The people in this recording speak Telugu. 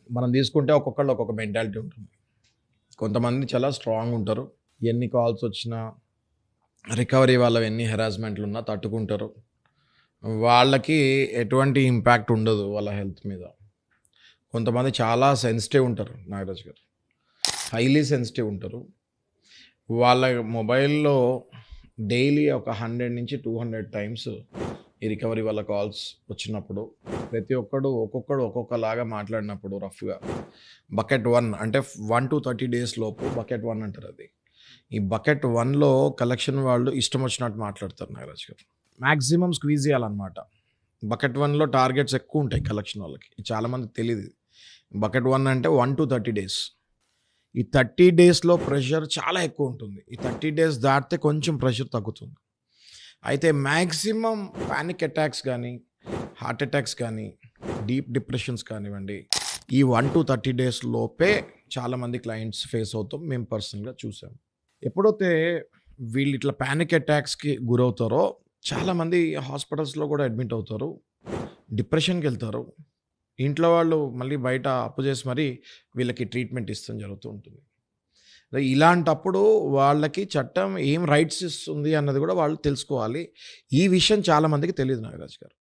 మనం తీసుకుంటే ఒక్కొక్కళ్ళు ఒక్కొక్క మెంటాలిటీ ఉంటుంది. కొంతమంది చాలా స్ట్రాంగ్ ఉంటారు. ఎన్ని కాల్స్ వచ్చినా, రికవరీ వాళ్ళవి ఎన్ని హెరాస్మెంట్లున్నా తట్టుకుంటారు. వాళ్ళకి ఎటువంటి ఇంపాక్ట్ ఉండదు వాళ్ళ హెల్త్ మీద. కొంతమంది చాలా సెన్సిటివ్ ఉంటారు నాగరాజు గారు. హైలీ సెన్సిటివ్ ఉంటారు. వాళ్ళ మొబైల్‌లో డైలీ ఒక 100-200 టైమ్స్ ఈ రికవరీ వాళ్ళ కాల్స్ వచ్చినప్పుడు, ప్రతి ఒక్కొక్కడు ఒక్కొక్కలాగా మాట్లాడినప్పుడు రఫ్‌గా బకెట్ 1 అంటే 1-30 డేస్ లోపు బకెట్ 1 అంటారది. ఈ బకెట్ 1లో కలెక్షన్ వాళ్ళు ఇష్టం వచ్చినట్టు మాట్లాడతారు నాగరాజు గారు. మాక్సిమం స్క్వీజ్ చేయాలన్నమాట. బకెట్ 1లో టార్గెట్స్ ఎక్కువుంటాయి కలెక్షన్ వాళ్ళకి. ఇది చాలా మందికి తెలీదు. బకెట్ 1 అంటే 1-30 డేస్. ఈ 30 డేస్‌లో ప్రెషర్ చాలా ఎక్కువుంటుంది. ఈ 30 డేస్ దాటితే కొంచెం ప్రెషర్ తగ్గుతుంది. అయితే మాక్సిమం పానిక్ అటాక్స్ గానీ, హార్ట్ అటాక్స్ కానీ, డీప్ డిప్రెషన్స్ కానివ్వండి, ఈ 1-30 డేస్ లోపే చాలామంది క్లయింట్స్ ఫేస్ అవుతాం. మేము పర్సనల్‌గా చూసాం. ఎప్పుడైతే వీళ్ళు ఇట్లా పానిక్ అటాక్స్‌కి గురవుతారో చాలామంది హాస్పిటల్స్‌లో కూడా అడ్మిట్ అవుతారు. డిప్రెషన్‌కెళ్తారు. ఇంట్లో వాళ్ళు మళ్ళీ బయట అప్పు చేసి మరీ వీళ్ళకి ట్రీట్మెంట్ ఇచ్చడం జరుగుతూ ఉంటుంది. ఇలాంటప్పుడు వాళ్ళకి చట్టం ఏం రైట్స్ ఇస్తుంది అన్నది కూడా వాళ్ళు తెలుసుకోవాలి. ఈ విషయం చాలా మందికి తెలీదు నాగరాజు గారు.